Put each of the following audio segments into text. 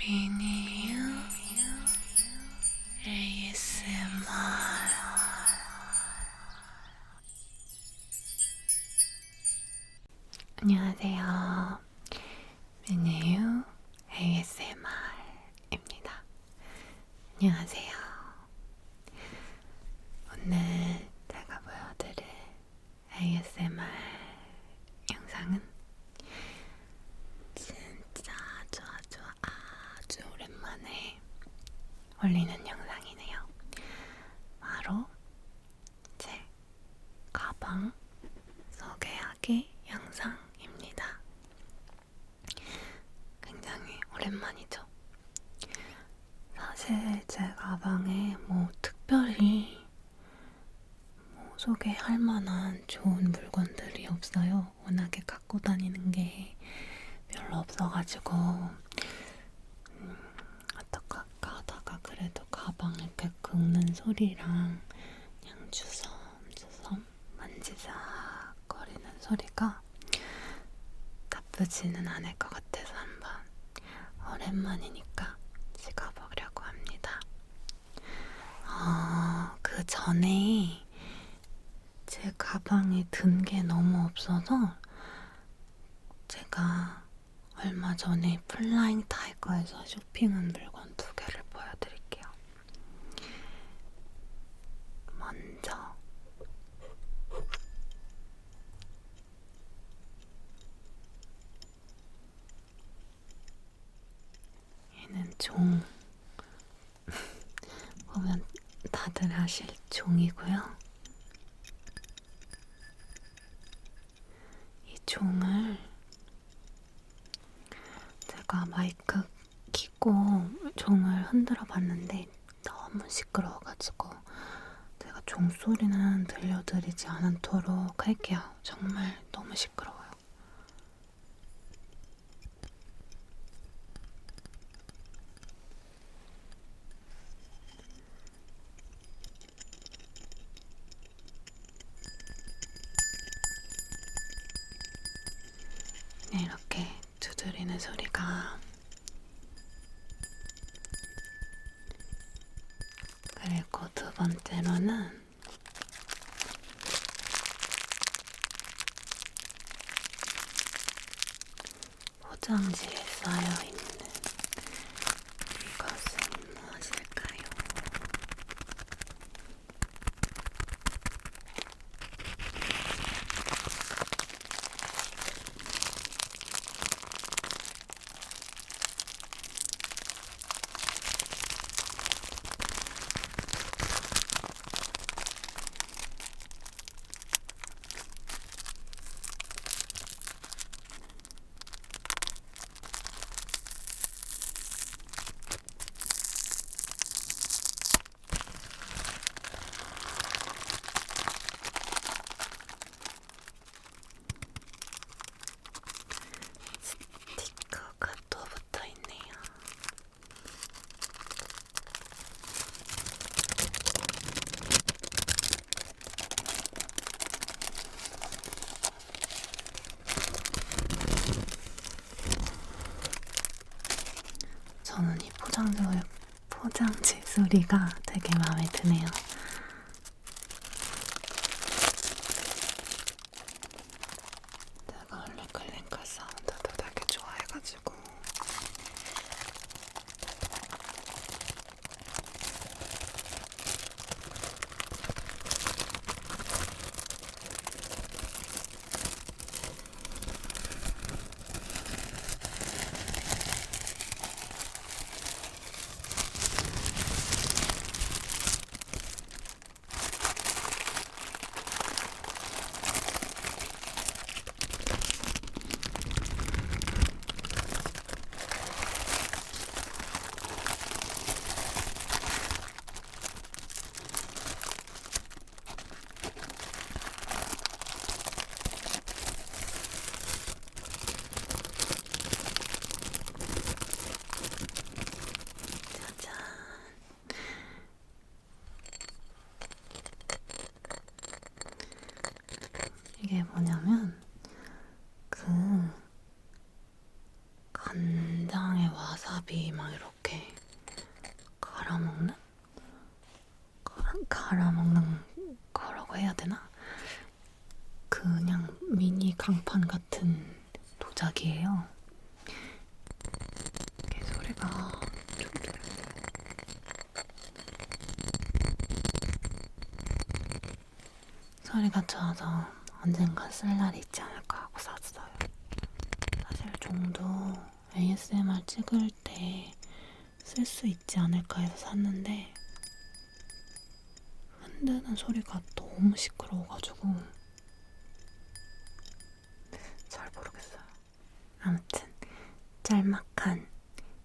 미니유 ASMR. 안녕하세요. 미니유 ASMR입니다. 안녕하세요. 오늘 제가 보여드릴 ASMR 영상은 진짜 아주 오랜만에 올리는 영상이네요. 바로 제 가방 소개하기 영상입니다. 굉장히 오랜만이죠. 사실 제 가방에 특별히 소개할 만한 좋은 물건들이 없어요. 워낙에 갖고 다니는 게 별로 없어가지고 어떡할까 하다가 그래도 가방 이렇게 긁는 소리랑 그냥 주섬주섬 만지작거리는 소리가 나쁘지는 않을 것 같아서 한번 오랜만이니까 찍어보려고 합니다. 그 전에 제 가방에 든 게 너무 없어서 제가 얼마 전에 플라잉 타이거에서 쇼핑한 물건 2개를 보여드릴게요. 먼저 얘는 종 보면 다들 아실 종이고요. 이 종을 제가 마이크 켜고 종을 흔들어 봤는데 너무 시끄러워가지고 제가 종소리는 들려드리지 않도록 할게요. 정말 너무 시끄러워요. 이렇게 두드리는 소리가, 그리고 2번째로는 포장지에 쌓여있는 이것은 무엇일까요? 스티커가 또 붙어있네요. 저는 이 포장지 소리가 되게 마음에 드네요. 제가 원래 클링크 사운드도 되게 좋아해가지고 짜잔. 이게 뭐냐면 간장에 와사비 와사비 막 이렇게 갈아먹는 거라고 해야 되나? 그냥 미니 강판 같은 도자기예요. 이게 소리가 좀 들려요. 소리가 좋아서 언젠가 쓸 날이 있지 않을까 하고 샀어요. 사실 종도 ASMR 찍을 때 쓸 수 있지 않을까 해서 샀는데 흔드는 소리가 너무 시끄러워가지고 잘 모르겠어요. 아무튼 짤막한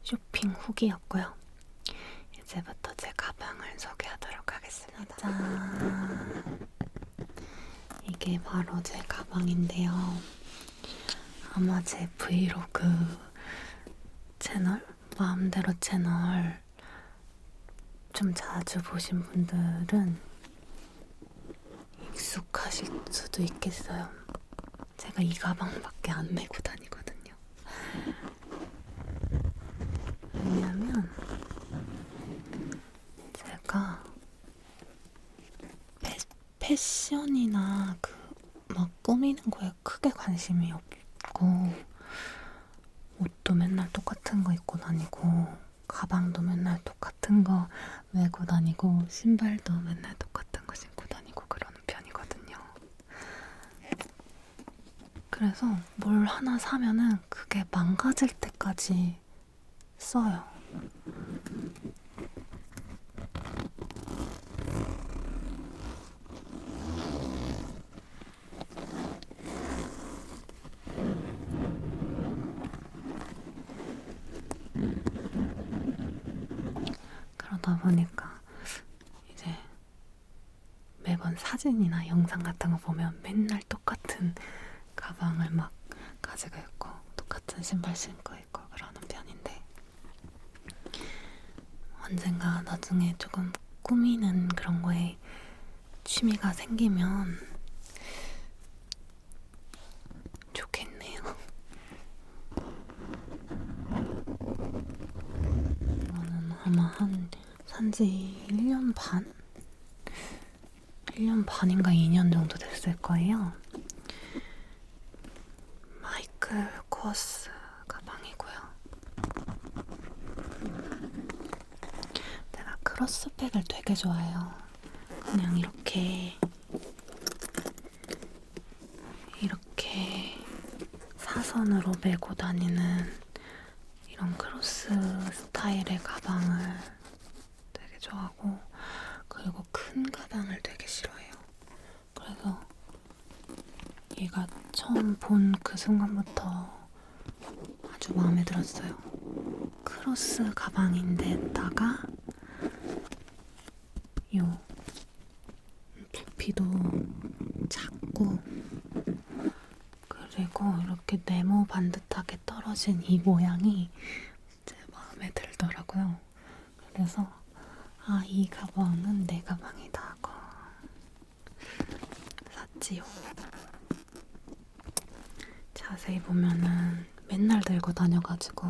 쇼핑 후기였고요. 이제부터 제 가방을 소개하도록 하겠습니다. 짠! 이게 바로 제 가방인데요. 아마 제 브이로그 채널, 마음대로 채널 좀 자주 보신 분들은 익숙하실 수도 있겠어요. 제가 이 가방밖에 안 메고 다니거든요. 왜냐면 제가 패션이나 막 꾸미는 거에 크게 관심이 없고 옷도 맨날 똑같은 거 입고 다니고 가방도 맨날 똑같은 거 메고 다니고 신발도 맨날 똑같은 거 신고 다니고 그러는 편이거든요. 그래서 뭘 하나 사면은 그게 망가질 때까지 써요. 그러다 보니까 이제 매번 사진이나 영상 같은 거 보면 맨날 똑같은 가방을 막 가지고 있고 똑같은 신발 신고 있고 그러는 편인데 언젠가 나중에 조금 꾸미는 그런 거에 취미가 생기면 좋겠네요. 이거는 아마 산지 1년 반? 1년 반인가 2년 정도 됐을 거예요. 마이클 코어스 가방이고요. 제가 크로스백을 되게 좋아해요. 그냥 이렇게 사선으로 메고 다니는 이런 크로스 스타일의 가방을 되게 좋아하고 그리고 큰 가방을 되게 싫어해요. 그래서 얘가 처음 본 그 순간부터 아주 마음에 들었어요. 크로스 가방인데다가 요 부피도 작고 그리고 이렇게 네모 반듯하게 떨어진 이 모양이 제 마음에 들더라고요. 그래서 이 가방은 내 가방이다 하고 샀지요. 자세히 보면은 맨날 들고 다녀가지고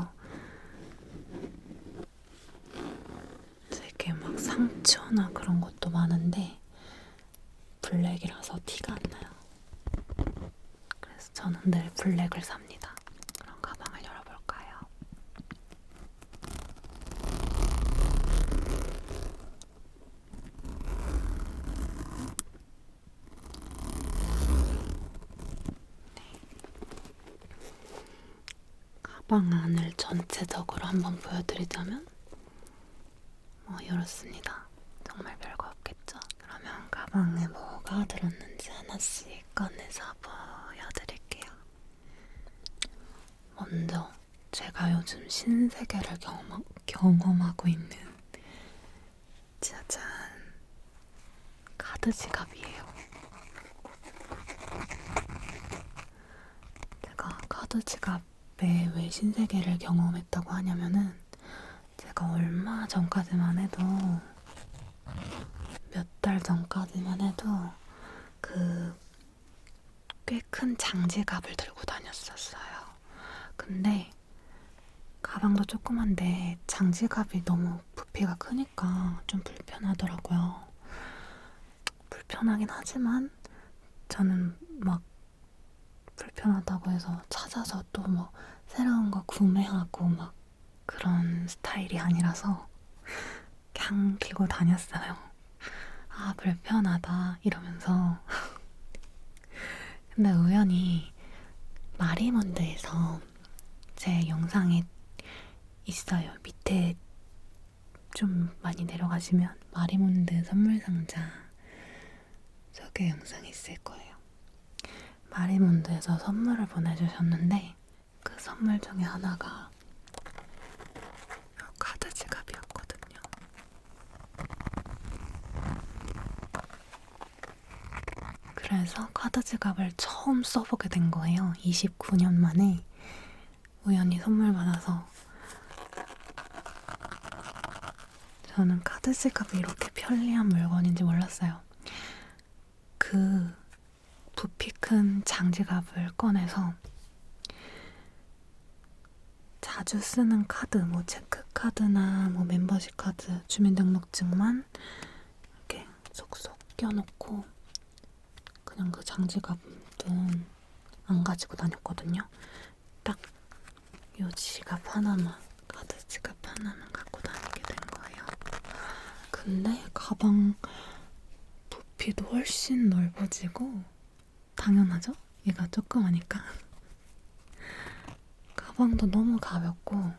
되게 막 상처나 그런 것도 많은데 블랙이라서 티가 안 나요. 그래서 저는 늘 블랙을 삽니다. 그럼 가방을 열어볼까요? 가방 안을 전체적으로 한번 보여드리자면 이렇습니다. 정말 별거 없겠죠? 그러면 가방에 뭐가 들었는지 하나씩 꺼내서 보여드릴게요. 먼저 제가 요즘 신세계를 경험하고 있는 짜잔 카드 지갑이에요. 제가 카드 지갑에 왜 신세계를 경험했다고 하냐면은 제가 얼마 전까지만 해도 몇 달 전까지만 해도 꽤 큰 장지갑을 들고 다녔었어요. 근데 가방도 조그만데 장지갑이 너무 부피가 크니까 좀 불편하더라고요. 불편하긴 하지만 저는 막 불편하다고 해서 찾아서 또 뭐 새로운 거 구매하고 막 그런 스타일이 아니라서 그냥 들고 다녔어요. 아, 불편하다 이러면서. 근데 우연히 마리몬드에서 제 영상에 있어요. 밑에 좀 많이 내려가시면 마리몬드 선물 상자 소개 영상이 있을 거예요. 마리몬드에서 선물을 보내주셨는데 그 선물 중에 하나가 카드 지갑이었거든요. 그래서 카드 지갑을 처음 써보게 된 거예요. 29년 만에 우연히 선물 받아서. 저는 카드 지갑이 이렇게 편리한 물건인지 몰랐어요. 그 부피 큰 장지갑을 꺼내서 자주 쓰는 카드, 뭐 체크카드나 뭐 멤버십 카드, 주민등록증만 이렇게 쏙쏙 껴놓고 그냥 그 장지갑은 안 가지고 다녔거든요. 딱 요 지갑 하나만, 카드 지갑 하나만 갖고 다니게 된 거예요. 근데 가방 부피도 훨씬 넓어지고 당연하죠? 얘가 조그마니까. 가방도 너무 가볍고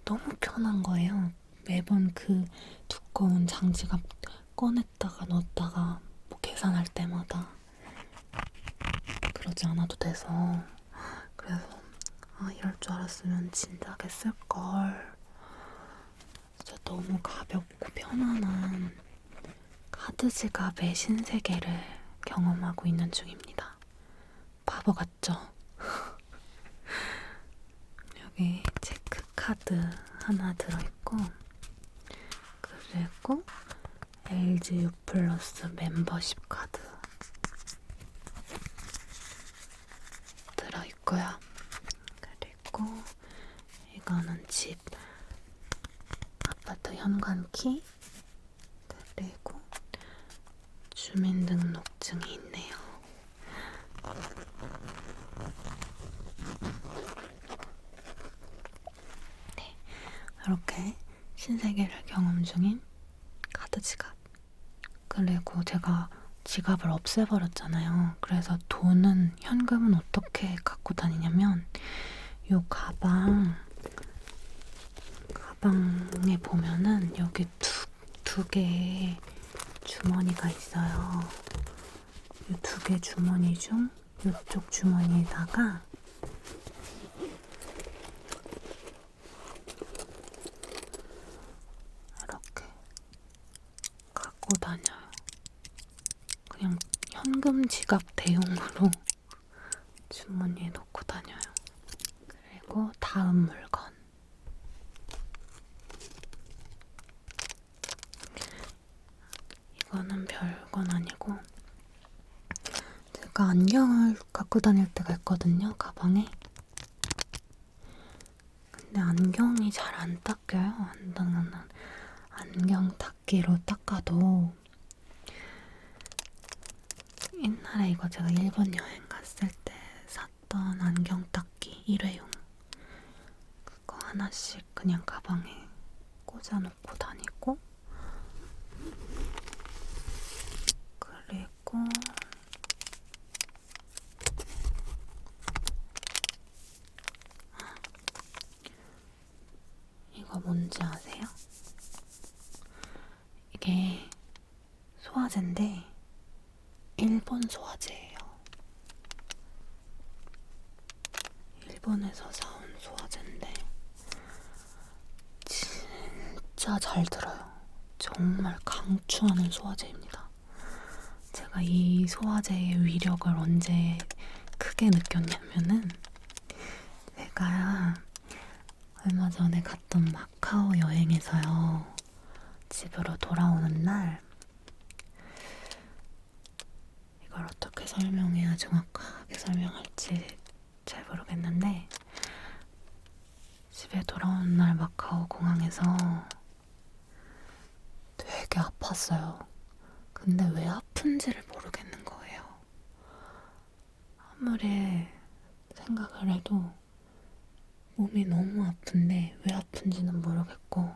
너무 편한 거예요. 매번 그 두꺼운 장지갑 꺼냈다가 넣었다가 뭐 계산할 때마다 그러지 않아도 돼서. 그래서 이럴 줄 알았으면 진작에 쓸걸. 진짜 너무 가볍고 편안한 카드 지갑의 신세계를 경험하고 있는 중입니다. 바보 같죠? 여기 체크카드 하나 들어있고, 그리고 LG U 플러스 멤버십 카드 들어있고요. 그리고 이거는 집 아파트 현관키, 그리고 주민등록증이 있네요. 네, 이렇게 신세계를 경험 중인 카드 지갑. 그리고 제가 지갑을 없애버렸잖아요. 그래서 현금은 어떻게 갖고 다니냐면 요 가방에 보면은 여기 두 개의 주머니가 있어요. 이 두 개 주머니 중 이쪽 주머니에다가 이렇게 갖고 다녀요. 그냥 현금 지갑 대용으로 주머니에 넣고 다녀요. 그리고 다음 물건. 이거는 별건 아니고 제가 안경을 갖고 다닐 때가 있거든요, 가방에. 근데 안경이 잘 안 닦여요. 안경 닦기로 닦아도 옛날에 이거 제가 일본 여행 갔을 때 샀던 안경 닦기 1회용 그거 하나씩 그냥 가방에 꽂아놓고 다니고, 그리고 이거 뭔지 아세요? 이게 소화제인데 일본 소화제예요. 일본에서 사온 소화제인데 진짜 잘 들어요. 정말 강추하는 소화제입니다. 제가 이 소화제의 위력을 언제 크게 느꼈냐면은 제가 얼마 전에 갔던 마카오 여행에서요. 집으로 돌아오는 날, 이걸 어떻게 설명해야 정확하게 설명할지 잘 모르겠는데 집에 돌아오는 날 마카오 공항에서 되게 아팠어요. 근데 왜 아픈지를 모르겠는 거예요. 아무리 생각을 해도 몸이 너무 아픈데 왜 아픈지는 모르겠고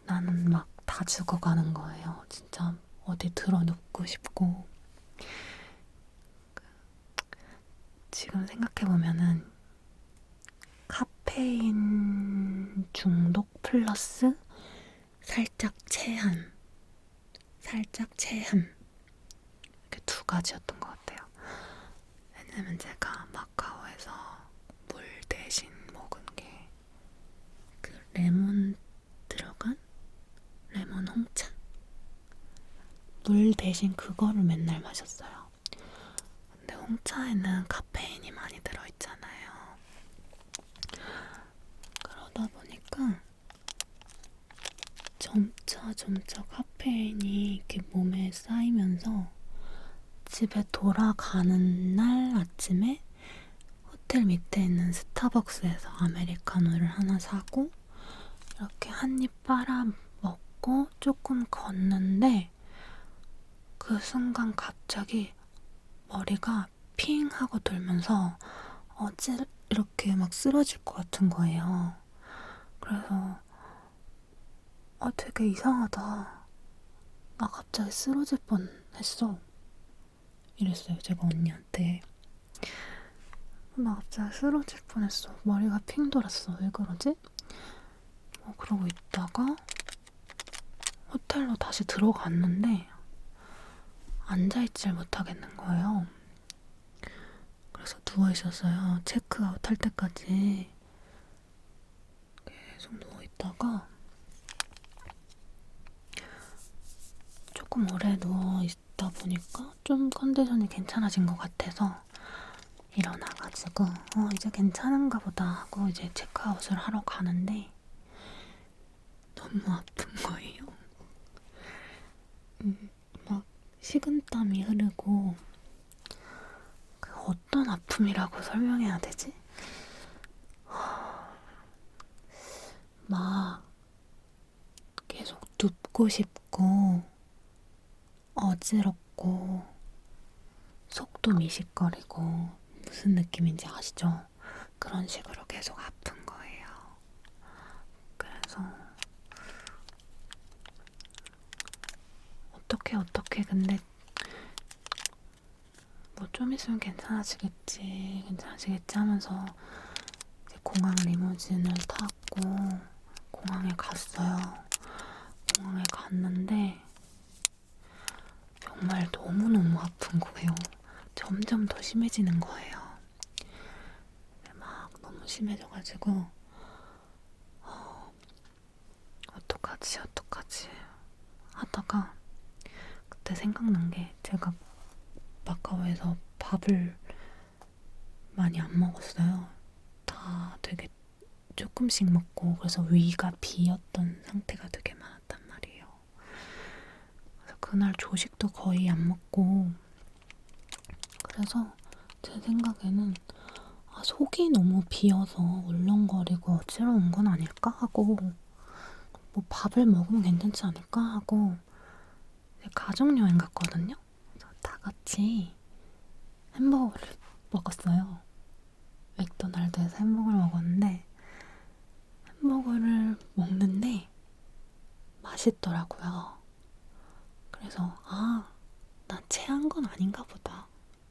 나는 막 다 죽어가는 거예요. 진짜 어디 들어눕고 싶고. 지금 생각해보면은 카페인 중독 플러스 살짝 체함 이렇게 두 가지였던 것 같아요. 왜냐면 제가 마카오에서 물 대신 먹은 게 그 레몬 들어간 레몬 홍차, 물 대신 그거를 맨날 마셨어요. 근데 홍차에는 카페인이 많이 들어있잖아요. 그러다 보니까 점차 카페인이 이렇게 몸에 쌓이면서 집에 돌아가는 날 아침에 호텔 밑에 있는 스타벅스에서 아메리카노를 하나 사고 이렇게 한 입 빨아 먹고 조금 걷는데 그 순간 갑자기 머리가 핑 하고 돌면서 이렇게 막 쓰러질 것 같은 거예요. 그래서 되게 이상하다. 나 갑자기 쓰러질 뻔했어. 이랬어요, 제가 언니한테. 나 갑자기 쓰러질 뻔했어. 머리가 핑 돌았어. 왜 그러지? 그러고 있다가 호텔로 다시 들어갔는데 앉아있질 못하겠는 거예요. 그래서 누워있었어요. 체크아웃 할 때까지 계속 누워있다가 조금 오래 누워있다 보니까 좀 컨디션이 괜찮아진 것 같아서 일어나가지고 이제 괜찮은가 보다 하고 이제 체크아웃을 하러 가는데 너무 아픈 거예요. 막 식은땀이 흐르고 그 어떤 아픔이라고 설명해야 되지? 막 계속 눕고 싶고 어지럽고 속도 미식거리고 무슨 느낌인지 아시죠? 그런 식으로 계속 아픈 거예요. 그래서 어떻게 근데 뭐 좀 있으면 괜찮아지겠지 하면서 이제 공항 리무진을 타고 공항에 갔어요. 공항에 갔는데 정말 너무너무 아픈 거예요. 점점 더 심해지는 거예요. 막 너무 심해져가지고 어떡하지 하다가 그때 생각난 게 제가 마카오에서 밥을 많이 안 먹었어요. 다 되게 조금씩 먹고 그래서 위가 비었던 상태가 되게 많았단 말이에요. 그래서 그날 조식도 거의 안 먹고 그래서 제 생각에는 속이 너무 비어서 울렁거리고 어지러운 건 아닐까 하고 뭐 밥을 먹으면 괜찮지 않을까 하고 가족여행 갔거든요. 그래서 다 같이 햄버거를 먹었어요. 맥도날드에서 햄버거를 먹었는데 햄버거를 먹는데 맛있더라고요. 그래서 나 체한 건 아닌가 보다.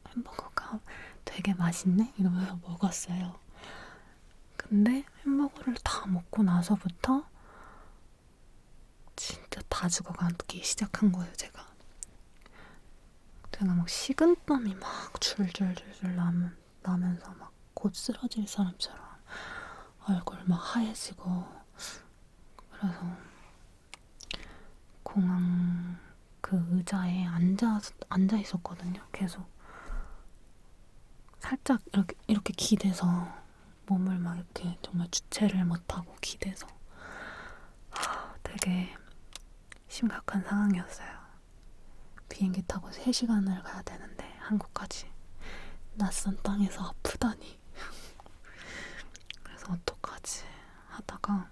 햄버거가 되게 맛있네? 이러면서 먹었어요. 근데 햄버거를 다 먹고 나서부터 진짜 다 죽어가기 시작한 거예요, 제가 막 식은땀이 막 줄줄줄줄 나면서 막 곧 쓰러질 사람처럼 얼굴 막 하얘지고 그래서 공항 그 의자에 앉아 있었거든요. 계속 살짝 이렇게 기대서 몸을 막 이렇게 정말 주체를 못하고 기대서 되게 심각한 상황이었어요. 비행기 타고 3시간을 가야 되는데 한국까지 낯선 땅에서 아프다니. 그래서 어떡하지 하다가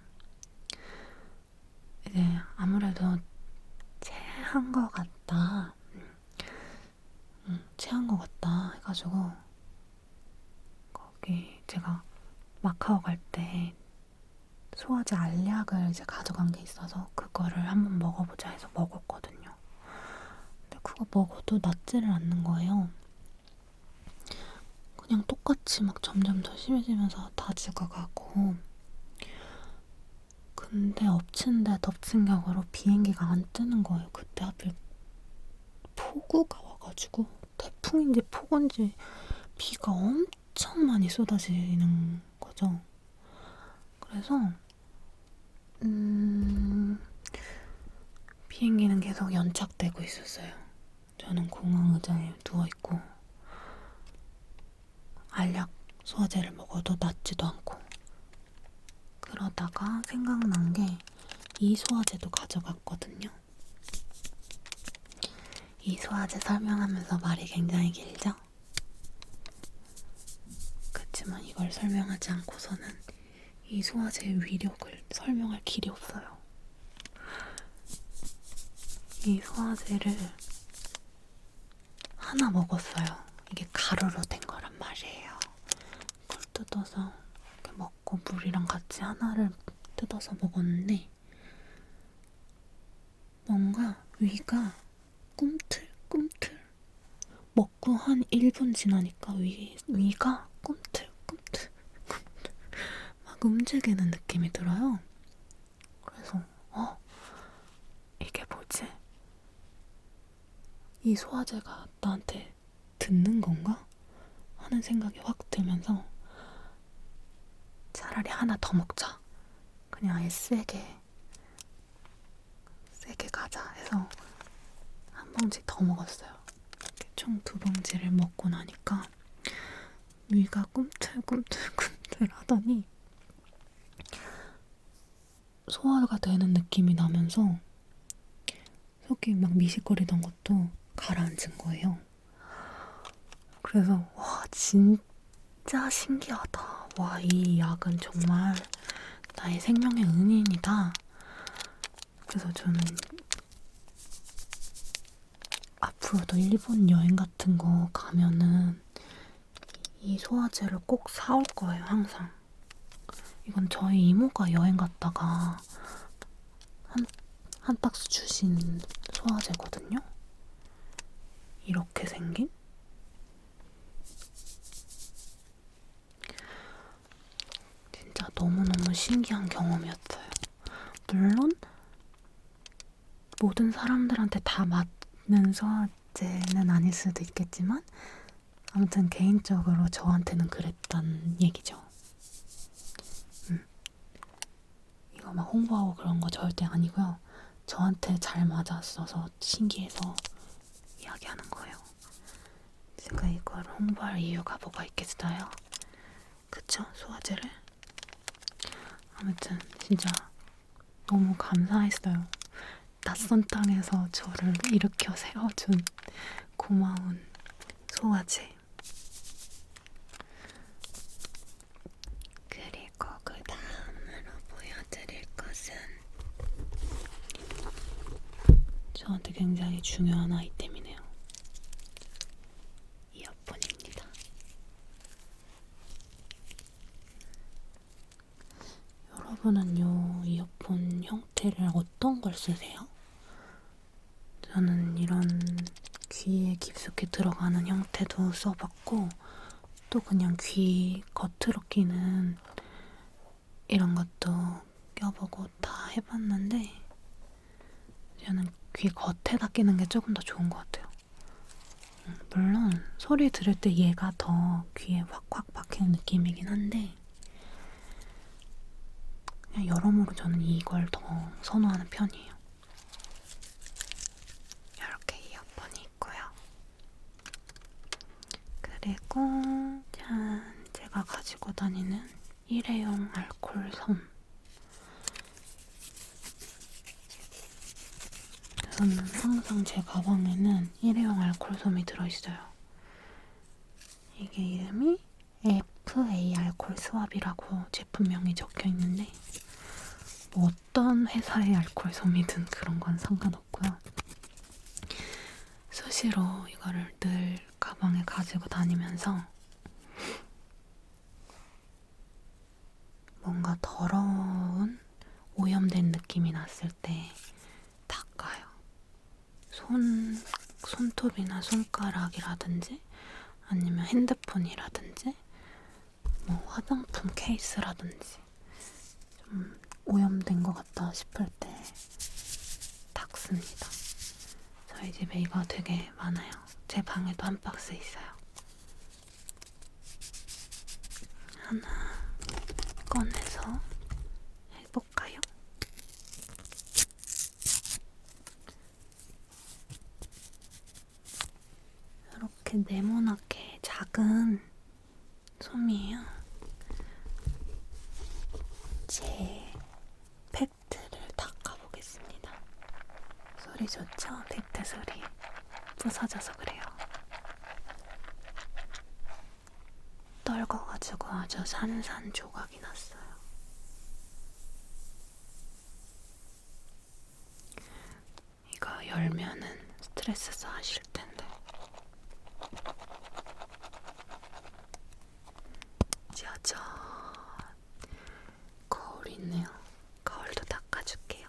이제 아무래도 체한 것 같다. 체한 것 같다 해가지고 거기 제가 마카오 갈 때 소화제 알약을 이제 가져간 게 있어서 그거를 한번 먹어보자 해서 먹었거든요. 근데 그거 먹어도 낫지를 않는 거예요. 그냥 똑같이 막 점점 더 심해지면서 다 죽어가고. 근데 엎친 데 덮친 격으로 비행기가 안 뜨는 거예요. 그때 하필 폭우가 와가지고 태풍인지 폭우인지 비가 엄청 많이 쏟아지는 거죠. 그래서 비행기는 계속 연착되고 있었어요. 저는 공항 의자에 누워있고 알약 소화제를 먹어도 낫지도 않고. 그러다가 생각난 게 이 소화제도 가져갔거든요. 이 소화제 설명하면서 말이 굉장히 길죠? 그치만 이걸 설명하지 않고서는 이 소화제의 위력을 설명할 길이 없어요. 이 소화제를 하나 먹었어요. 이게 가루로 된 거란 말이에요. 그걸 뜯어서 이렇게 먹고 물이랑 같이 하나를 뜯어서 먹었는데 뭔가 위가 꿈틀꿈틀, 먹고 한 1분 지나니까 위가 꿈틀꿈틀 막 움직이는 느낌이 들어요. 그래서 이게 뭐지? 이 소화제가 나한테 듣는 건가? 하는 생각이 확 들면서 차라리 하나 더 먹자. 그냥 아예 세게 가자 해서 한 봉지 더 먹었어요. 이렇게 총 2봉지를 먹고 나니까 위가 꿈틀꿈틀꿈틀 하더니 소화가 되는 느낌이 나면서 속이 막 미식거리던 것도 가라앉은 거예요. 그래서 와 진짜 신기하다. 와 이 약은 정말 나의 생명의 은인이다. 그래서 저는 앞으로도 일본 여행 같은 거 가면은 이 소화제를 꼭 사올 거예요. 항상. 이건 저희 이모가 여행 갔다가 한 박스 주신 소화제거든요. 이렇게 생긴? 진짜 너무너무 신기한 경험이었어요. 물론 모든 사람들한테 다 맞는 소화제는 아닐 수도 있겠지만 아무튼 개인적으로 저한테는 그랬단 얘기죠. 이거 막 홍보하고 그런 거 절대 아니고요. 저한테 잘 맞았어서 신기해서 이야기하는 거예요. 제가 이걸 홍보할 이유가 뭐가 있겠어요? 그쵸? 소화제를? 아무튼 진짜 너무 감사했어요. 낯선 땅에서 저를 일으켜 세워준 고마운 소화제. 그리고 그 다음으로 보여드릴 것은 저한테 굉장히 중요한 아이템이네요. 이어폰입니다. 여러분은 요 이어폰 형태를 어떤 걸 쓰세요? 저는 이런 귀에 깊숙이 들어가는 형태도 써봤고 또 그냥 귀 겉으로 끼는 이런 것도 껴보고 다 해봤는데 저는 귀 겉에다 끼는 게 조금 더 좋은 것 같아요. 물론 소리 들을 때 얘가 더 귀에 확확 박히는 느낌이긴 한데 그냥 여러모로 저는 이걸 더 선호하는 편이에요. 이렇게 이어폰이 있고요. 그리고 짠, 제가 가지고 다니는 일회용 알코올 솜. 저는 항상 제 가방에는 일회용 알코올 솜이 들어있어요. 이게 이름이 FA 알콜 스왑이라고 제품명이 적혀 있는데 뭐 어떤 회사의 알콜 솜이든 그런 건 상관없고요. 수시로 이거를 늘 가방에 가지고 다니면서 뭔가 더러운 오염된 느낌이 났을 때 닦아요. 손톱이나 손가락이라든지 아니면 핸드폰이라든지 뭐 화장품 케이스라든지 좀 오염된 것 같다 싶을 때 닦습니다. 저희 집에 이거 되게 많아요. 제 방에도 한 박스 있어요. 하나 꺼내서 해볼까요? 이렇게 네모나게 작은 솜이에요. 제 팩트를 닦아보겠습니다. 소리 좋죠? 팩트 소리. 부서져서 그래요. 떨궈가지고 아주 산산조각이 났어요. 이거 열면은 스트레스 쌓으실 텐데. 짜잔. 거울 있네요. 거울도 닦아줄게요.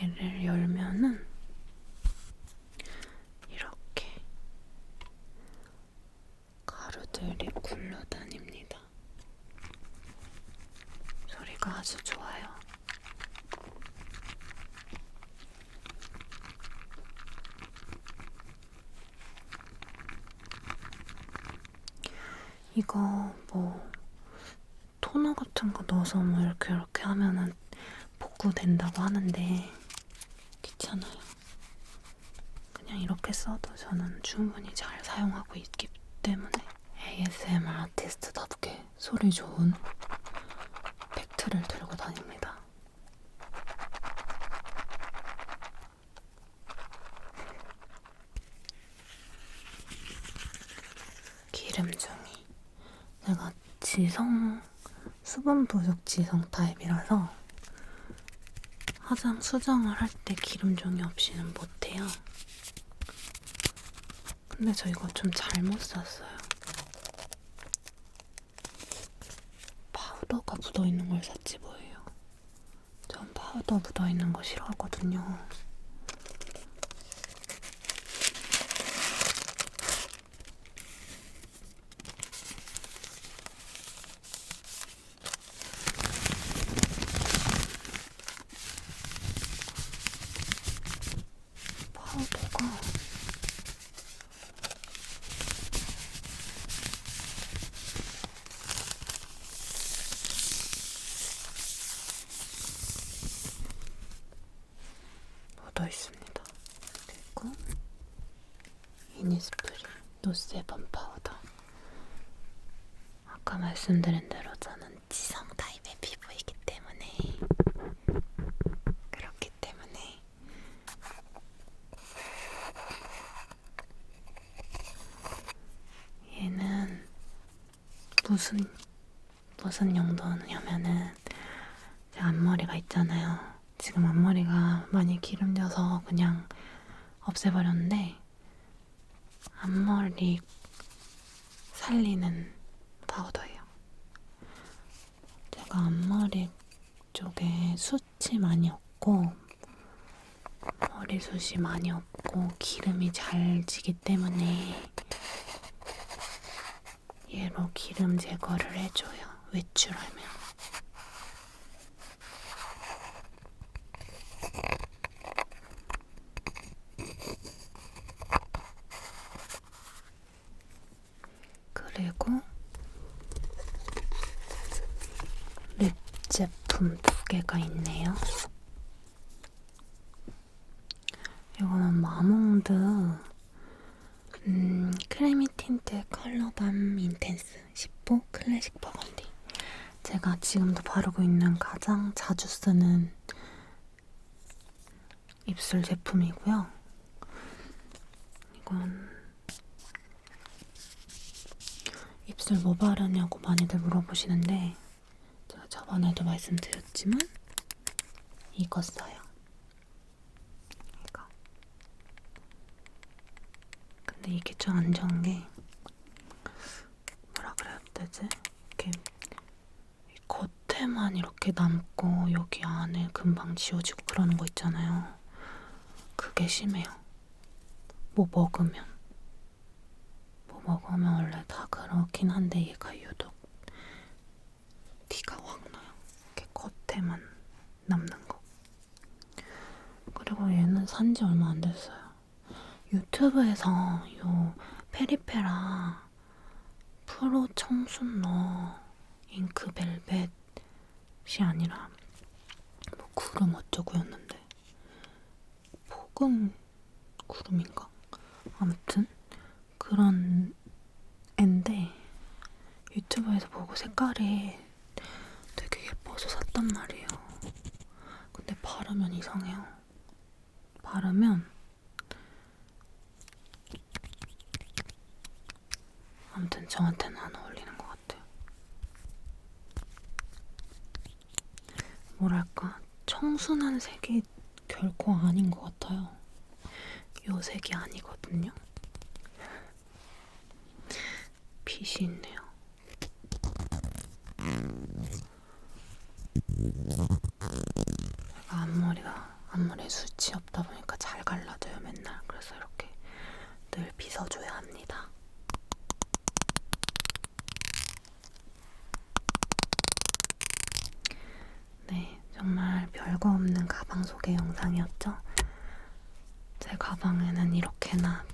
얘를 열면은 이렇게 가루들이 굴러다닙니다. 소리가 아주 좋아요. 이거 뭐 토너 같은 거 넣어서 뭐 이렇게 하면은 복구된다고 하는데 귀찮아요. 그냥 이렇게 써도 저는 충분히 잘 사용하고 있기 때문에 ASMR 아티스트답게 소리 좋은 팩트를 들고 다닙니다. 기름종이. 제가 수분 부족 지성 타입이라서 화장 수정을 할 때 기름종이 없이는 못해요. 근데 저 이거 좀 잘못 샀어요. 파우더가 묻어있는 걸 샀지 뭐예요. 전 파우더 묻어있는 거 싫어하거든요. 파우더가 묻어 있습니다. 그리고 이니스프리 노세범 파우더. 아까 말씀드린 대로 저는 지성 타입의 피부이기 때문에 그렇기 때문에 얘는 무슨 용도냐면은 제 앞머리가 있잖아요. 지금 앞머리가 많이 기름져서 그냥 없애버렸는데 앞머리 살리는 파우더예요. 제가 앞머리 쪽에 숱이 많이 없고 머리숱이 많이 없고 기름이 잘 지기 때문에 얘로 기름 제거를 해줘요. 외출하면. 그리고 립 제품 2개가 있네요. 이거는 마몽드 크레미 틴트 컬러밤 인텐스 10호 클래식 버건디. 제가 지금도 바르고 있는 가장 자주 쓰는 입술 제품이고요. 이건 입술 뭐 바르냐고 많이들 물어보시는데 제가 저번에도 말씀드렸지만 이거 써요. 이거. 근데 이게 좀 안 좋은 게 뭐라 그래야 되지? 이렇게 겉에만 이렇게 남고 여기 안에 금방 지워지고 그러는 거 있잖아요. 그게 심해요. 뭐 먹으면 원래 다 그렇긴 한데 얘가 유독 티가 확 나요. 이렇게 겉에만 남는 거. 그리고 얘는 산지 얼마 안 됐어요. 유튜브에서 요 페리페라 프로 청순러 잉크벨벳이 아니라 뭐 구름 어쩌고였는데 폭음 구름인가? 아무튼 그런 앤데 유튜브에서 보고 색깔이 되게 예뻐서 샀단 말이에요. 근데 바르면 이상해요. 바르면 아무튼 저한테는 안 어울리는 것 같아요. 뭐랄까 청순한 색이 결코 아닌 것 같아요. 요 색이 아니거든요. 빛이 있네요. 제가 앞머리에 숱이 없다 보니까 잘 갈라져요 맨날. 그래서 이렇게 늘 빗어줘야 합니다. 네, 정말 별거 없는 가방 소개 영상이었죠? 제 가방에는 이렇게나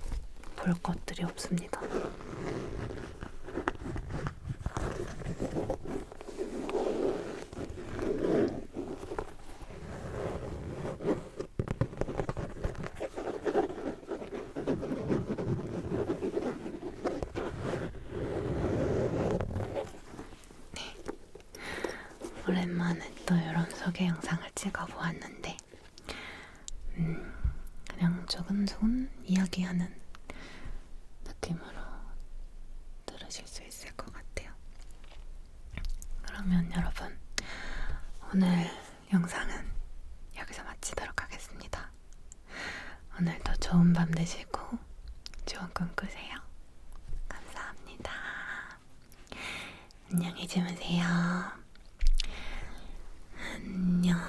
볼 것들이 없습니다. 오랜만에 또 이런 소개 영상을 찍어보았는데 그냥 조근조근 이야기하는 느낌으로 들으실 수 있을 것 같아요. 그러면 여러분 오늘 영상은 여기서 마치도록 하겠습니다. 오늘도 좋은 밤 되시고 좋은 꿈 꾸세요. 감사합니다. 안녕히 주무세요. 안녕히